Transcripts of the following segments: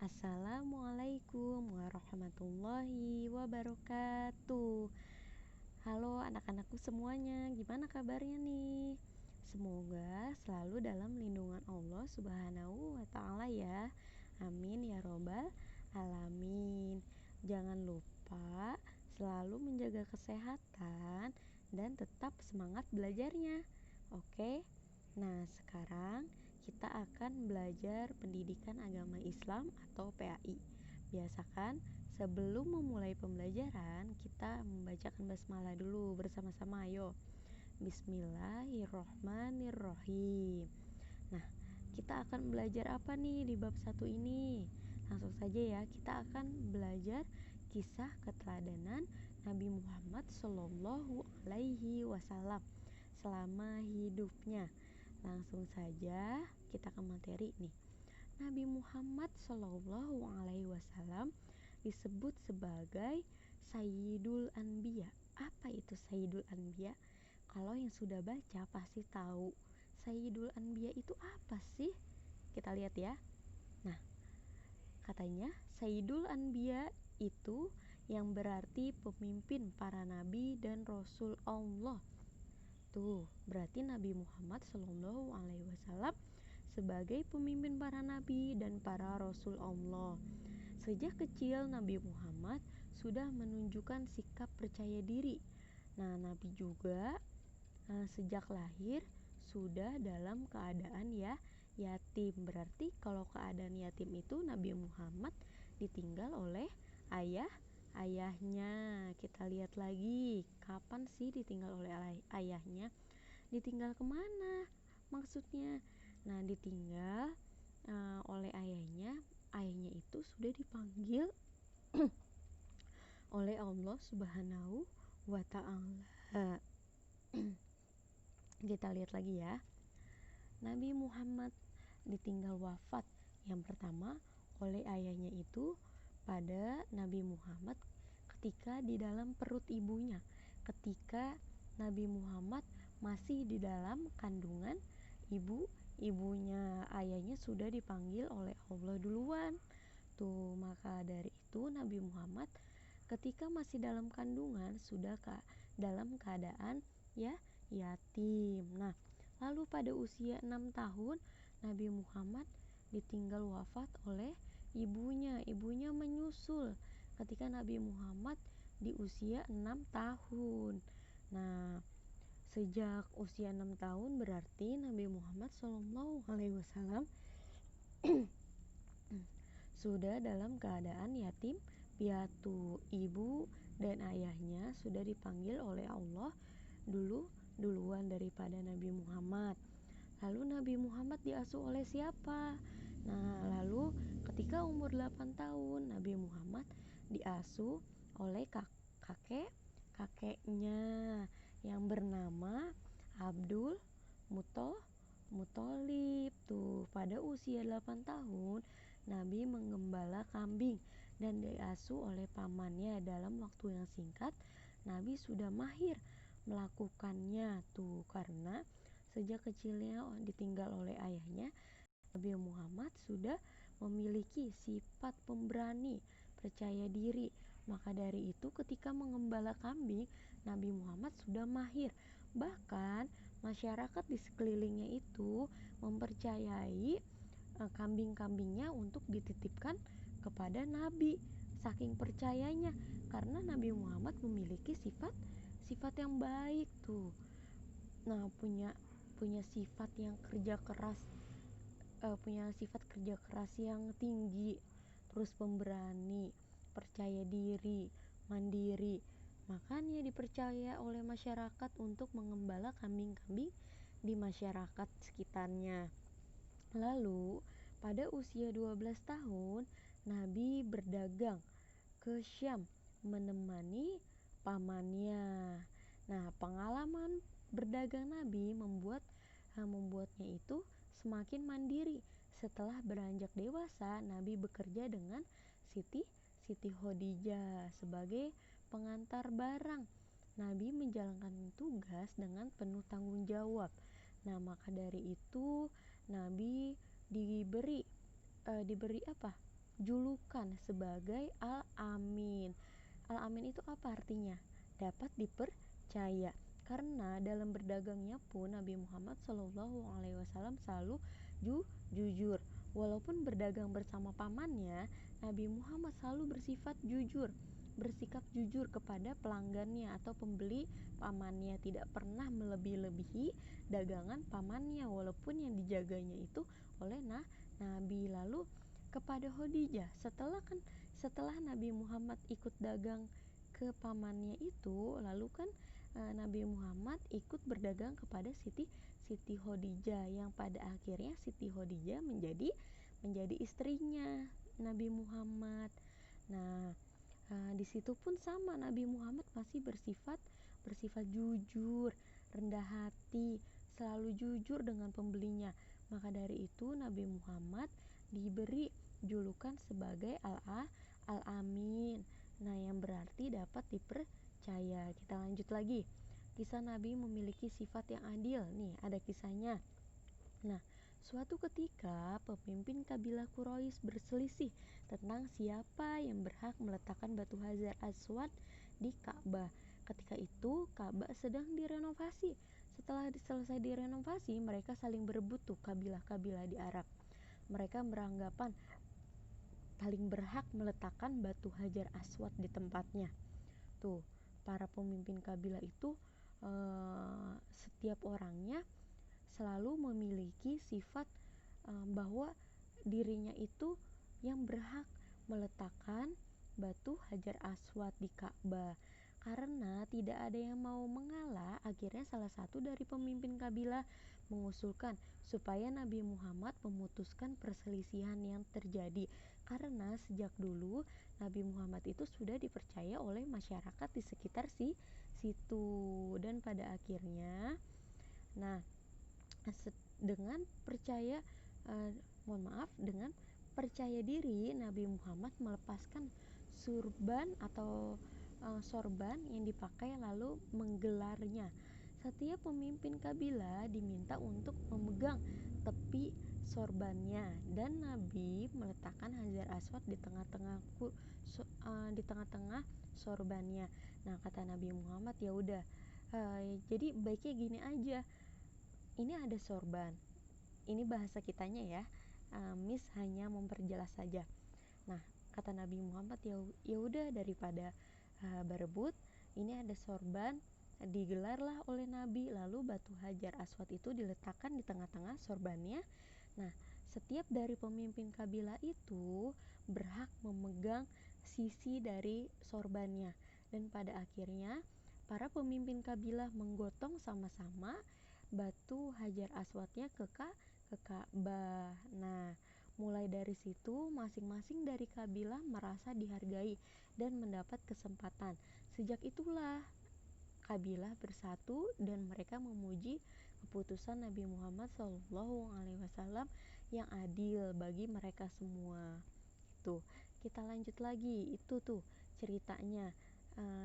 Assalamualaikum warahmatullahi wabarakatuh. Halo anak-anakku semuanya, gimana kabarnya nih? Semoga selalu dalam lindungan Allah Subhanahu wa Ta'ala ya. Amin ya Robbal Alamin. Jangan lupa selalu menjaga kesehatan dan tetap semangat belajarnya. Oke? Nah, sekarang kita akan belajar pendidikan agama Islam atau PAI. Biasakan sebelum memulai pembelajaran kita membacakan basmalah dulu bersama-sama. Ayo. Bismillahirrohmanirrohim. Nah, kita akan belajar apa nih di bab 1 ini? Langsung saja ya, kita akan belajar kisah keteladanan Nabi Muhammad Shallallahu Alaihi Wasallam selama hidupnya. Langsung saja kita ke materi nih. Nabi Muhammad Shallallahu Alaihi Wasallam disebut sebagai Sayyidul Anbiya. Apa itu Sayyidul Anbiya? Kalau yang sudah baca pasti tahu Sayyidul Anbiya itu apa sih? Kita lihat ya. Nah, katanya Sayyidul Anbiya itu yang berarti pemimpin para nabi dan rasul Allah. Tuh, berarti Nabi Muhammad Shallallahu Alaihi Wasallam sebagai pemimpin para nabi dan para rasul Allah. Sejak kecil Nabi Muhammad sudah menunjukkan sikap percaya diri. Nah, Nabi juga sejak lahir sudah dalam keadaan yatim. Berarti kalau keadaan yatim itu Nabi Muhammad ditinggal oleh ayahnya. Kita lihat lagi, kapan sih ditinggal oleh ayahnya? Ditinggal kemana maksudnya? Nah, ditinggal oleh ayahnya. Ayahnya itu sudah dipanggil oleh Allah Subhanahu wa Ta'ala. Kita lihat lagi ya. Nabi Muhammad ditinggal wafat yang pertama oleh ayahnya itu pada Nabi Muhammad ketika di dalam perut ibunya, ketika Nabi Muhammad masih di dalam kandungan ibunya. Ayahnya sudah dipanggil oleh Allah duluan. Tuh, maka dari itu Nabi Muhammad ketika masih dalam kandungan sudah dalam keadaan yatim. Nah, lalu pada usia 6 tahun Nabi Muhammad ditinggal wafat oleh ibunya. Ibunya menyusul ketika Nabi Muhammad di usia 6 tahun. Nah, sejak usia 6 tahun berarti Nabi Muhammad Shallallahu Alaihi Wasallam sudah dalam keadaan yatim piatu. Ibu dan ayahnya sudah dipanggil oleh Allah duluan daripada Nabi Muhammad. Lalu Nabi Muhammad diasuh oleh siapa? Nah, lalu ketika umur 8 tahun Nabi Muhammad diasuh oleh kakeknya yang bernama Abdul Muthalib. Tuh, pada usia 8 tahun Nabi menggembala kambing dan diasuh oleh pamannya. Dalam waktu yang singkat Nabi sudah mahir melakukannya. Tuh, karena sejak kecilnya ditinggal oleh ayahnya, Nabi Muhammad sudah memiliki sifat pemberani, percaya diri. Maka dari itu ketika mengembala kambing, Nabi Muhammad sudah mahir. Bahkan masyarakat di sekelilingnya itu mempercayai kambing-kambingnya untuk dititipkan kepada Nabi. Saking percayanya, karena Nabi Muhammad memiliki sifat yang baik tuh. Nah, punya sifat yang kerja keras, punya sifat kerja keras yang tinggi, terus pemberani, percaya diri, mandiri. Makanya dipercaya oleh masyarakat untuk mengembala kambing-kambing di masyarakat sekitarnya. Lalu pada usia 12 tahun Nabi berdagang ke Syam menemani pamannya. Nah, pengalaman berdagang Nabi membuatnya itu semakin mandiri. Setelah beranjak dewasa, Nabi bekerja dengan Siti Khadijah sebagai pengantar barang. Nabi menjalankan tugas dengan penuh tanggung jawab. Nah, maka dari itu Nabi diberi apa? julukan sebagai Al-Amin. Al-Amin itu apa artinya? Dapat dipercaya. Karena dalam berdagangnya pun Nabi Muhammad SAW selalu jujur. Walaupun berdagang bersama pamannya, Nabi Muhammad selalu bersifat jujur, bersikap jujur kepada pelanggannya atau pembeli pamannya, tidak pernah melebihi dagangan pamannya walaupun yang dijaganya itu oleh Nabi. Lalu kepada Khadijah, setelah Nabi Muhammad ikut dagang ke pamannya itu, lalu kan Nabi Muhammad ikut berdagang kepada Siti Khadijah, yang pada akhirnya Siti Khadijah menjadi istrinya Nabi Muhammad. Nah, di situ pun sama, Nabi Muhammad masih bersifat jujur, rendah hati, selalu jujur dengan pembelinya. Maka dari itu Nabi Muhammad diberi julukan sebagai Al-Amin. Nah, yang berarti dapat dipercaya. Kita lanjut lagi. Kisah Nabi memiliki sifat yang adil. Nih, ada kisahnya. Nah, suatu ketika pemimpin kabilah Quraisy berselisih tentang siapa yang berhak meletakkan batu Hajar Aswad di Ka'bah. Ketika itu Ka'bah sedang direnovasi. Setelah selesai direnovasi, mereka saling berebut tuh kabilah-kabilah di Arab. Mereka beranggapan paling berhak meletakkan batu Hajar Aswad di tempatnya. Tuh, para pemimpin kabilah itu setiap orangnya selalu memiliki sifat bahwa dirinya itu yang berhak meletakkan batu Hajar Aswad di Ka'bah. Karena tidak ada yang mau mengalah, akhirnya salah satu dari pemimpin kabilah mengusulkan supaya Nabi Muhammad memutuskan perselisihan yang terjadi. Karena sejak dulu Nabi Muhammad itu sudah dipercaya oleh masyarakat di sekitar situ. Dan pada akhirnya, nah, dengan dengan percaya diri, Nabi Muhammad melepaskan sorban yang dipakai lalu menggelarnya. Setiap pemimpin kabilah diminta untuk memegang tepi sorbannya, dan Nabi meletakkan Hajar Aswad di tengah-tengah sorbannya. Nah, kata Nabi Muhammad, ya udah, jadi baiknya gini aja, ini ada sorban, ini bahasa kitanya ya, Miss hanya memperjelas saja. Nah, kata Nabi Muhammad, ya udah, daripada berebut, ini ada sorban, digelarlah oleh Nabi, lalu batu Hajar Aswad itu diletakkan di tengah-tengah sorbannya. Nah, setiap dari pemimpin kabilah itu berhak memegang sisi dari sorbannya, dan pada akhirnya para pemimpin kabilah menggotong sama-sama batu Hajar Aswadnya ke Ka'bah. Nah, mulai dari situ masing-masing dari kabilah merasa dihargai dan mendapat kesempatan. Sejak itulah kabilah bersatu dan mereka memuji keputusan Nabi Muhammad SAW yang adil bagi mereka semua. Itu kita lanjut lagi, itu tuh ceritanya,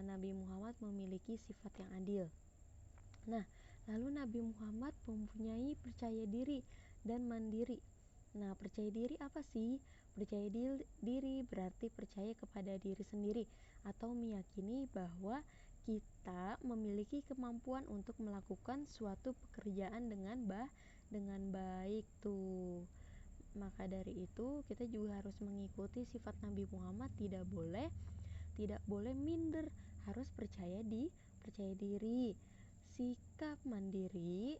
Nabi Muhammad memiliki sifat yang adil. Nah, lalu Nabi Muhammad mempunyai percaya diri dan mandiri. Nah, percaya diri apa sih? Percaya diri berarti percaya kepada diri sendiri atau meyakini bahwa kita memiliki kemampuan untuk melakukan suatu pekerjaan dengan baik tuh. Maka dari itu kita juga harus mengikuti sifat Nabi Muhammad, tidak boleh minder, harus percaya diri. Sikap mandiri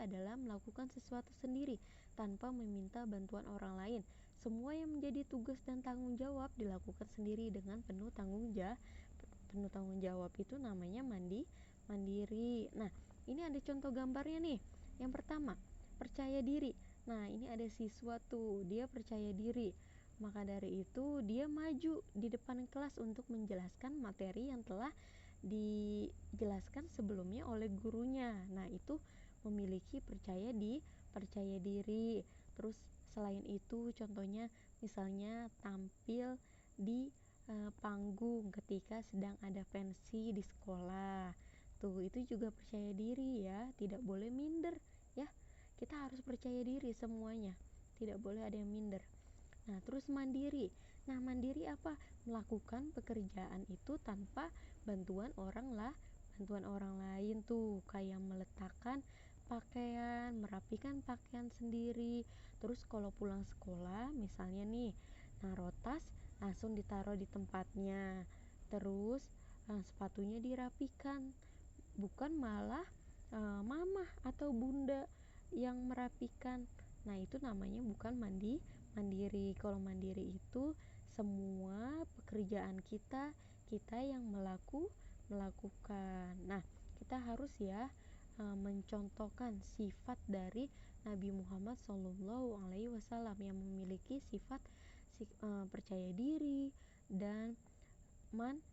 adalah melakukan sesuatu sendiri tanpa meminta bantuan orang lain. Semua yang menjadi tugas dan tanggung jawab dilakukan sendiri dengan penuh tanggung jawab. Itu namanya mandiri. Nah, ini ada contoh gambarnya nih. Yang pertama, percaya diri. Nah, ini ada siswa tuh, dia percaya diri. Maka dari itu dia maju di depan kelas untuk menjelaskan materi yang telah dijelaskan sebelumnya oleh gurunya. Nah, itu memiliki percaya diri. Terus selain itu contohnya misalnya tampil di panggung ketika sedang ada pensi di sekolah. Tuh, itu juga percaya diri ya, tidak boleh minder ya. Kita harus percaya diri semuanya, tidak boleh ada yang minder. Nah, terus mandiri. Nah, mandiri apa? Melakukan pekerjaan itu tanpa bantuan orang lain tuh, kayak meletakkan pakaian, merapikan pakaian sendiri. Terus kalau pulang sekolah, misalnya nih, naruh tas langsung ditaruh di tempatnya. Terus sepatunya dirapikan, bukan malah mamah atau bunda yang merapikan. Nah, itu namanya bukan mandiri. Kalau mandiri itu semua pekerjaan kita yang melakukan. Nah, kita harus ya mencontohkan sifat dari Nabi Muhammad SAW yang memiliki sifat percaya diri dan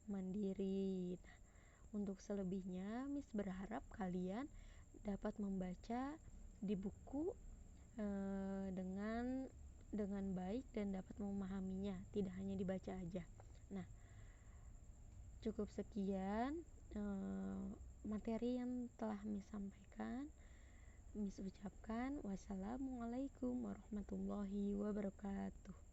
mandiri. Nah, untuk selebihnya, Miss berharap kalian dapat membaca di buku dengan baik dan dapat memahaminya, tidak hanya dibaca aja. Nah, cukup sekian materi yang telah Miss sampaikan. Miss ucapkan wassalamualaikum warahmatullahi wabarakatuh.